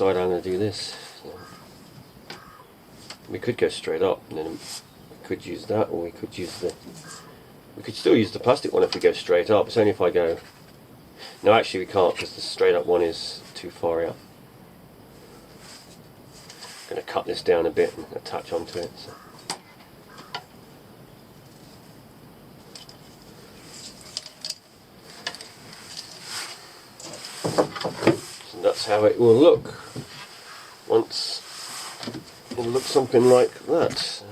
decide how I'm going to do this. So we could go straight up, and then we could use that, or we could use the. We could still use the plastic one if we go straight up. It's only if I go. No, actually we can't, because the straight up one is too far out. I'm going to cut this down a bit and attach onto it. So. That's how it will look once it'll look something like that.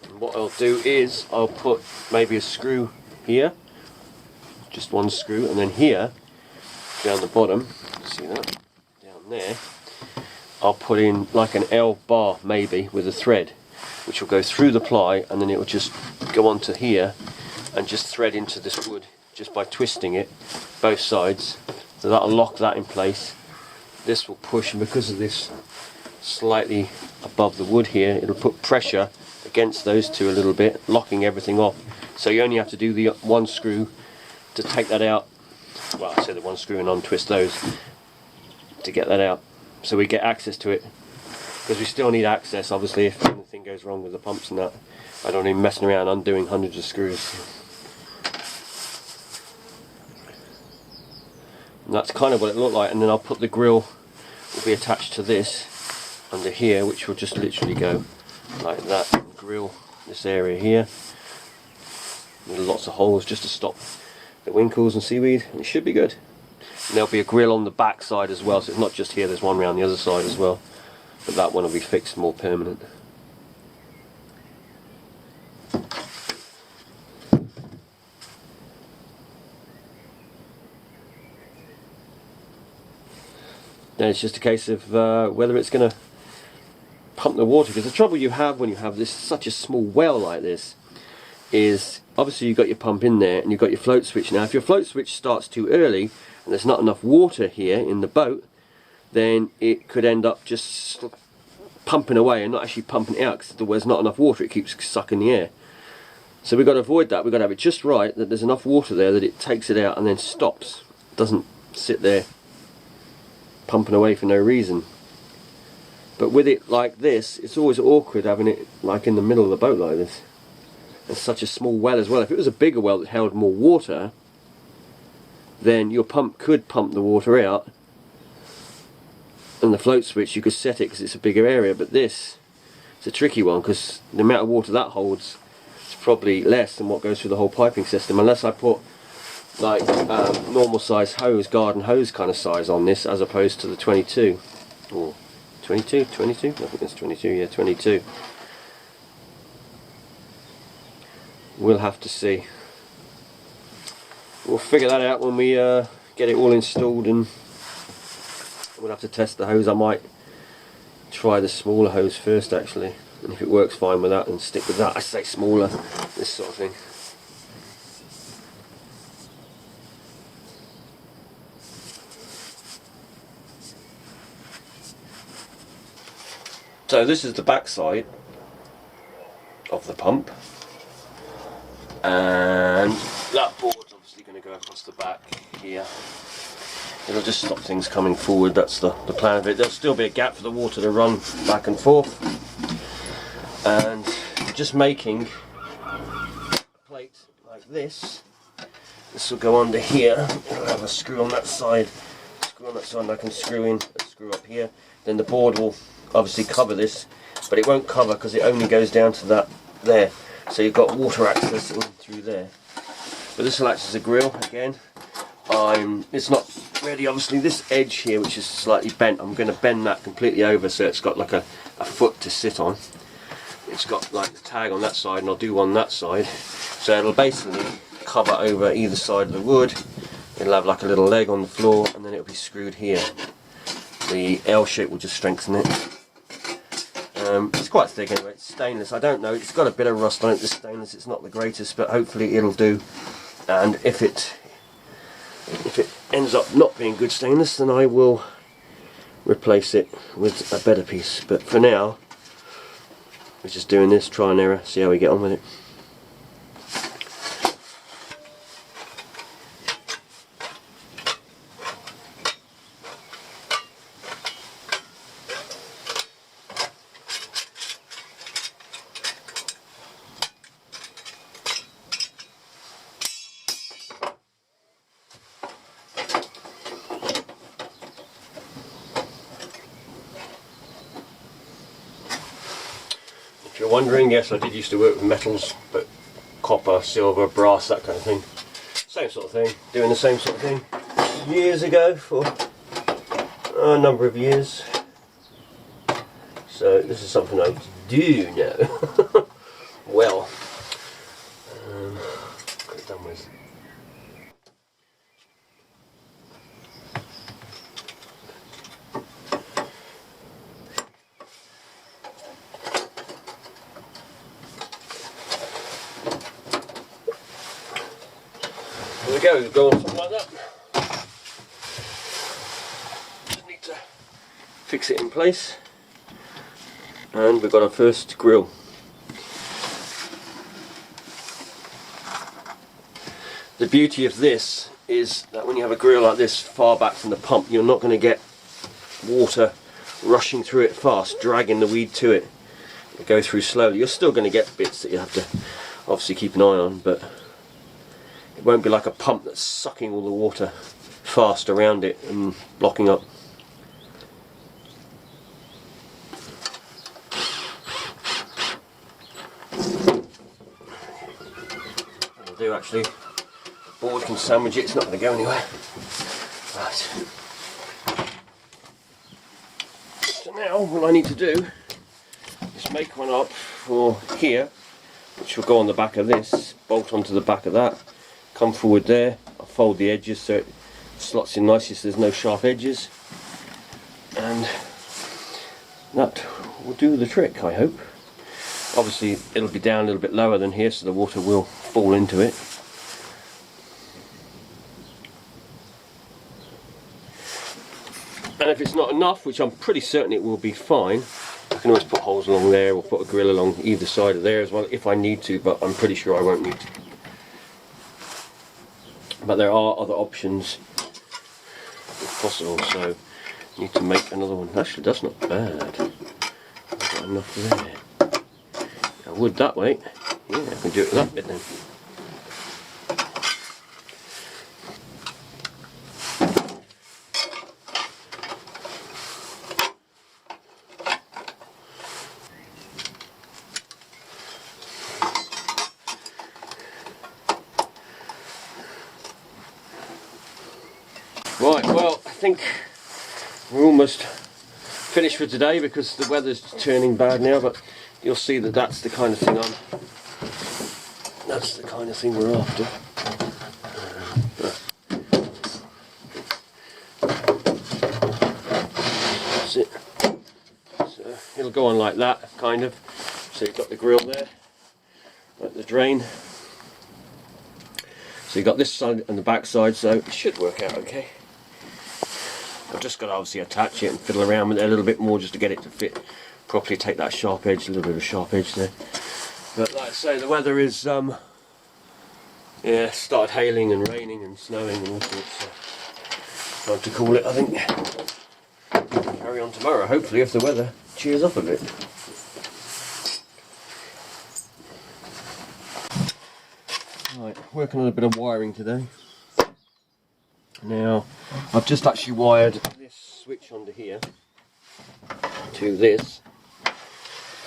And what I'll do is I'll put maybe a screw here, just one screw, and then here down the bottom, see that, down there, I'll put in like an L bar maybe with a thread, which will go through the ply, and then it will just go onto here and just thread into this wood just by twisting it both sides. So that'll lock that in place. This will push, and because of this slightly above the wood here, it'll put pressure against those two a little bit, locking everything off. So you only have to do the one screw to take that out. Well, I say the one screw and untwist those to get that out. So we get access to it, because we still need access obviously if anything goes wrong with the pumps and that. I don't even messing around undoing hundreds of screws. And that's kind of what it looked like, and then I'll put the grill will be attached to this under here, which will just literally go like that and grill this area here with lots of holes just to stop the winkles and seaweed, and it should be good. And there'll be a grill on the back side as well, so it's not just here, there's one around the other side as well, but that one will be fixed more permanent. Then it's just a case of whether it's going to pump the water, because the trouble you have when you have this such a small well like this is obviously you've got your pump in there and you've got your float switch. Now if your float switch starts too early and there's not enough water here in the boat, then it could end up just pumping away and not actually pumping out, because there's not enough water, it keeps sucking the air. So we've got to avoid that. We've got to have it just right, that there's enough water there that it takes it out and then stops. It doesn't sit there pumping away for no reason. But with it like this, it's always awkward having it like in the middle of the boat like this. It's such a small well as well. If it was a bigger well that held more water, then your pump could pump the water out, and the float switch you could set it because it's a bigger area. But this, it's a tricky one, because the amount of water that holds is probably less than what goes through the whole piping system, unless I put like normal size hose, garden hose kind of size on this, as opposed to the 22 or 22, I think it's 22, yeah, 22. We'll have to see. We'll figure that out when we get it all installed, and we'll have to test the hose. I might try the smaller hose first actually, and if it works fine with that, then stick with that. I say smaller, this sort of thing. So this is the back side of the pump, and that board's obviously going to go across the back here. It'll just stop things coming forward, that's the plan of it. There'll still be a gap for the water to run back and forth, and just making a plate like this. This will go under here. It'll have a screw on that side, and I can screw in a screw up here. Then the board will obviously cover this, but it won't cover because it only goes down to that there, so you've got water access in through there. But this will act as a grill again. It's not ready, obviously. This edge here, which is slightly bent, I'm going to bend that completely over so it's got like a foot to sit on. It's got like the tag on that side, and I'll do one that side, so it'll basically cover over either side of the wood. It'll have like a little leg on the floor, and then it'll be screwed here. The L shape will just strengthen it. It's quite thick anyway, it's stainless. I don't know, it's got a bit of rust on it, this stainless. It's not the greatest, but hopefully it'll do. And if it ends up not being good stainless, then I will replace it with a better piece. But for now, we're just doing this, try and error, see how we get on with it. If you're wondering, yes, I did used to work with metals, but copper, silver, brass, that kind of thing. Same sort of thing, doing the same sort of thing years ago for a number of years. So this is something I do know well. Got it done with. There we go, go on something like that. Just need to fix it in place. And we've got our first grill. The beauty of this is that when you have a grill like this far back from the pump, you're not going to get water rushing through it fast, dragging the weed to it. It goes through slowly. You're still going to get bits that you have to obviously keep an eye on, but it won't be like a pump that's sucking all the water fast around it and blocking up. That'll do actually. Board can sandwich it, it's not going to go anywhere. Right. So now all I need to do is make one up for here, which will go on the back of this, bolt onto the back of that, come forward there, I'll fold the edges so it slots in nicely so there's no sharp edges, and that will do the trick, I hope. Obviously it'll be down a little bit lower than here so the water will fall into it. And if it's not enough, which I'm pretty certain it will be fine, I can always put holes along there or put a grill along either side of there as well if I need to, but I'm pretty sure I won't need to. But there are other options if possible, so I need to make another one. Actually, that's not bad. I've got enough there. I would that way. Yeah, I can do it with that bit then. Right, well, I think we're almost finished for today because the weather's turning bad now, but you'll see that that's the kind of thing that's the kind of thing we're after. That's it. So it'll go on like that, kind of. So you've got the grill there, like the drain. So you've got this side and the back side, so it should work out okay. I've just got to obviously attach it and fiddle around with it a little bit more just to get it to fit properly, take that sharp edge, a little bit of a sharp edge there. But like I say, the weather is, yeah, started hailing and raining and snowing and all sorts, so time to call it, I think. Carry on tomorrow, hopefully, if the weather cheers up a bit. Right, working on a bit of wiring today. Now, I've just actually wired this switch onto here to this,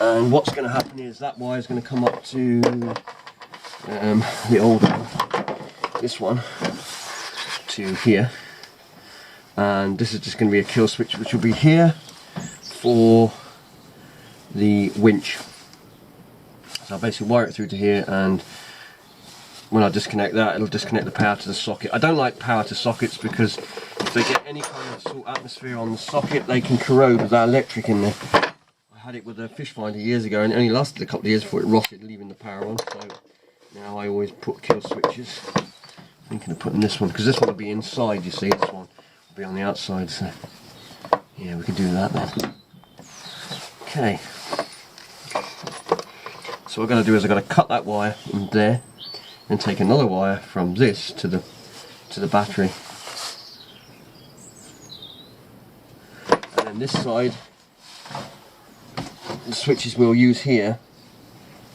and what's going to happen is that wire is going to come up to the old one, this one, to here, and this is just going to be a kill switch which will be here for the winch. So I'll basically wire it through to here, and when I disconnect that, it'll disconnect the power to the socket. I don't like power to sockets because if they get any kind of salt atmosphere on the socket, they can corrode with that electric in there. I had it with a fish finder years ago and it only lasted a couple of years before it rotted, leaving the power on. So now I always put kill switches. Thinking of putting this one, because this one will be inside, you see, this one will be on the outside. So yeah, we can do that then. Okay. So what we're going to do is I've got to cut that wire in there, and take another wire from this to the battery, and then this side, the switches we'll use here,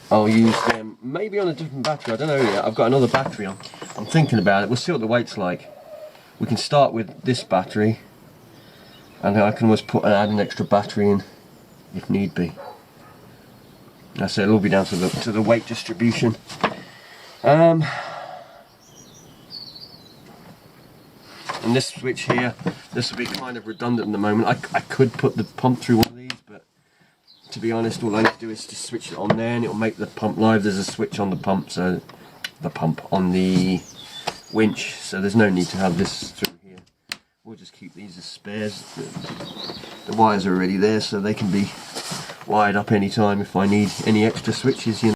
I'll use them maybe on a different battery. I don't know yet. I've got another battery on. I'm thinking about it. We'll see what the weight's like. We can start with this battery, and then I can always add an extra battery in if need be. I say it'll all be down to the weight distribution. And this switch here, this will be kind of redundant at the moment. I could put the pump through one of these, but to be honest, all I need to do is just switch it on there and it'll make the pump live. There's a switch on the pump, so the pump on the winch, so there's no need to have this through here. We'll just keep these as spares. The wires are already there, so they can be wired up anytime if I need any extra switches, you know.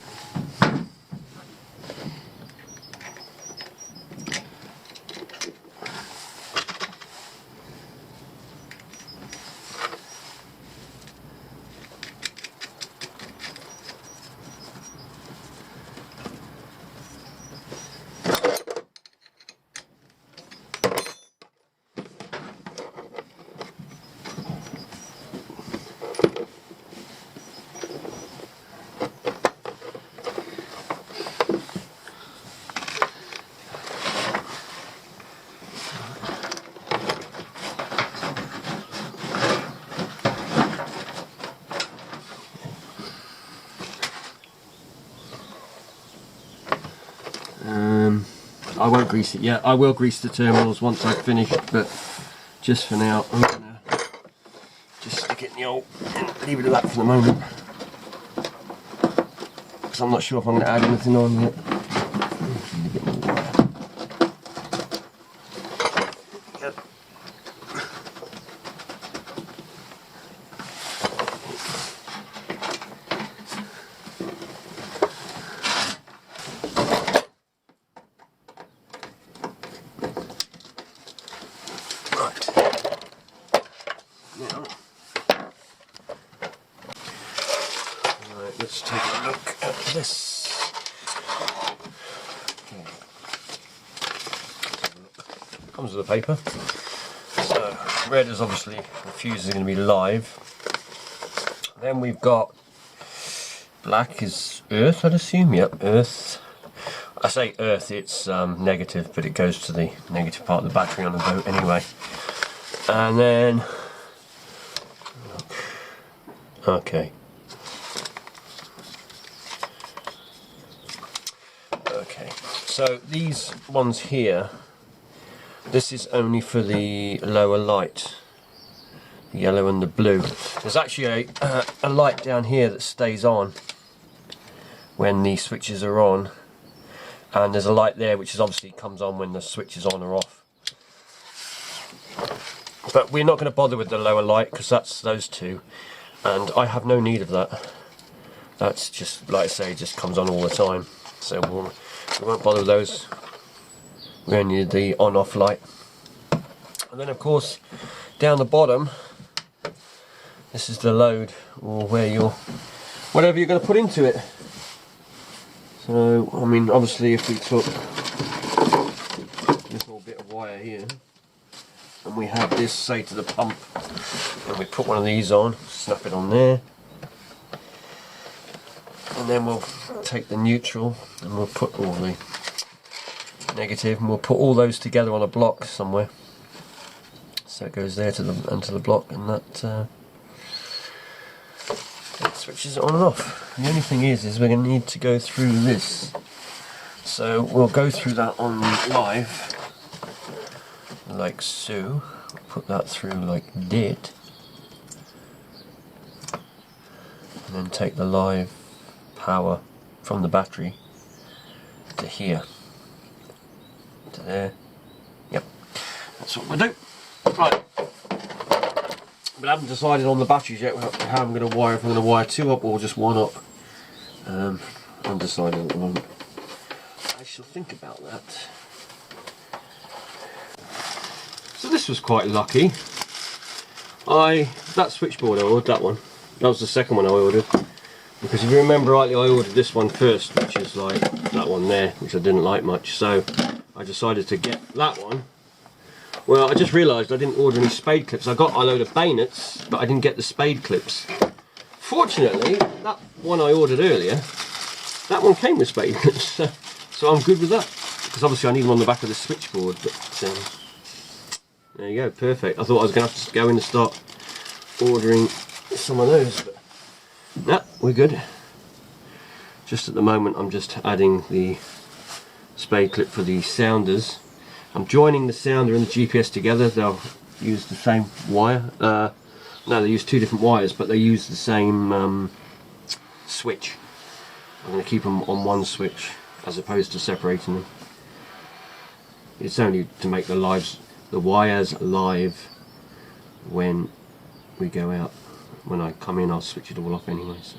I won't grease it yet. I will grease the terminals once I've finished, but just for now I'm gonna just stick it in the old and leave it at that for the moment, because I'm not sure if I'm going to add anything on yet. Let's take a look at this. Okay. Comes with the paper. So red is obviously the fuse is going to be live. Then we've got black is earth, I'd assume. Yep, earth. I say earth, it's negative, but it goes to the negative part of the battery on a boat anyway. And then okay. So these ones here, this is only for the lower light, the yellow and the blue. There's actually a light down here that stays on when the switches are on, and there's a light there which is obviously comes on when the switch is on or off. But we're not going to bother with the lower light because that's those two, and I have no need of that. That's just, like I say, just comes on all the time, so we won't bother with those. We only need the on-off light. And then of course down the bottom, this is the load, or where whatever you're going to put into it. So I mean, obviously if we took this little bit of wire here and we have this, say, to the pump, and we put one of these on, snap it on there, and then we'll take the neutral and we'll put all the negative, and we'll put all those together on a block somewhere. So it goes there to the block, and that switches it on and off. The only thing is we're going to need to go through this. So we'll go through that on live, like so. Put that through like that, and then take the live power from the battery to here, to there. Yep, that's what we'll do. Right, but I haven't decided on the batteries yet how I'm going to wire, if I'm going to wire two up or just one up. Undecided at the moment. I shall think about that. So this was quite lucky. That switchboard I ordered, that one, that was the second one I ordered. Because if you remember rightly, I ordered this one first, which is like that one there, which I didn't like much. So I decided to get that one. Well, I just realised I didn't order any spade clips. I got a load of bayonets, but I didn't get the spade clips. Fortunately, that one I ordered earlier, that one came with spade clips. So I'm good with that. Because obviously I need them on the back of the switchboard. But there you go, perfect. I thought I was going to have to go in and start ordering some of those. But no, we're good. Just at the moment I'm just adding the spade clip for the sounders. I'm joining the sounder and the GPS together. They'll use the same wire. No, they use two different wires, but they use the same switch. I'm going to keep them on one switch as opposed to separating them. It's only to make the wires live when we go out. When I come in, I'll switch it all off anyway. So.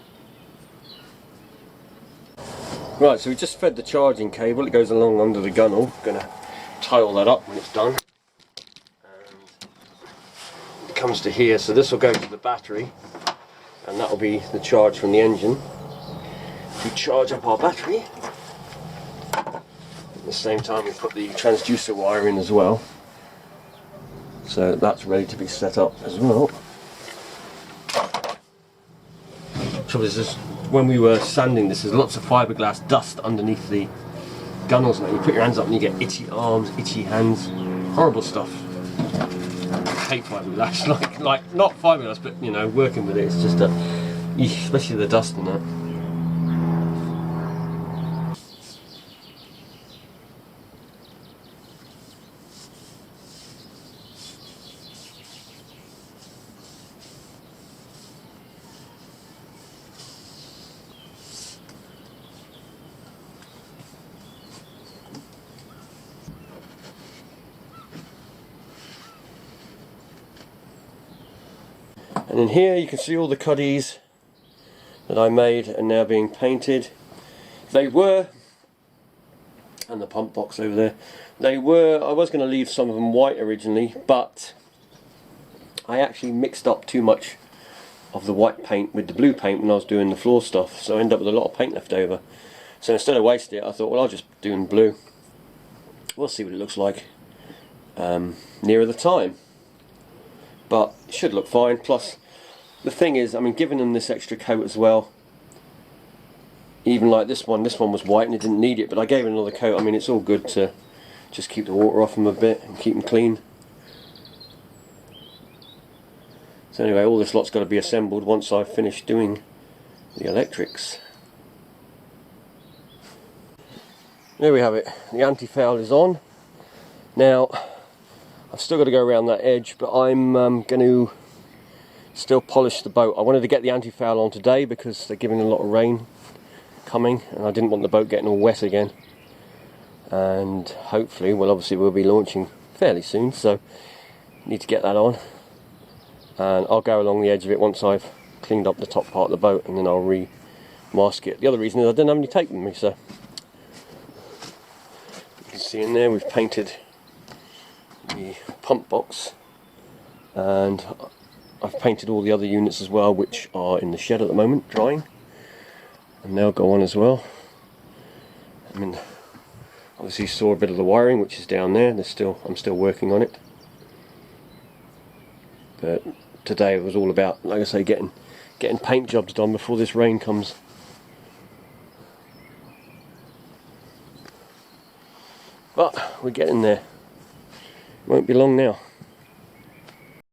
Right, so we just fed the charging cable. It goes along under the gunnel. I'm going to tie all that up when it's done. And it comes to here, so this will go to the battery, and that will be the charge from the engine. We charge up our battery. At the same time we put the transducer wire in as well, so that's ready to be set up as well. Trouble is, when we were sanding this, there's lots of fiberglass dust underneath the gunnels, and you put your hands up and you get itchy arms, itchy hands, horrible stuff. I hate fiberglass, like not fiberglass, but you know, working with it, it's just especially the dust in that. And in here you can see all the cuddies that I made are now being painted. They were, and the pump box over there, I was going to leave some of them white originally, but I actually mixed up too much of the white paint with the blue paint when I was doing the floor stuff, so I ended up with a lot of paint left over. So instead of wasting it, I thought, well, I'll just do in blue. We'll see what it looks like nearer the time. But it should look fine. Plus, the thing is, I mean, giving them this extra coat as well, even like this one was white and it didn't need it, but I gave it another coat. I mean, it's all good to just keep the water off them a bit and keep them clean. So anyway, all this lot's got to be assembled once I've finished doing the electrics. There we have it. The antifoul is on. Now, I've still got to go around that edge, but I'm going to still polish the boat. I wanted to get the antifoul on today because they're giving a lot of rain coming, and I didn't want the boat getting all wet again. And hopefully, well, obviously we'll be launching fairly soon, so need to get that on. And I'll go along the edge of it once I've cleaned up the top part of the boat, and then I'll re-mask it. The other reason is I didn't have any tape with me, so you can see in there we've painted the pump box, and I've painted all the other units as well, which are in the shed at the moment drying, and they'll go on as well. I mean, obviously you saw a bit of the wiring which is down there. I'm still working on it, but today it was all about, like I say, getting paint jobs done before this rain comes. But we're getting there. Won't be long now.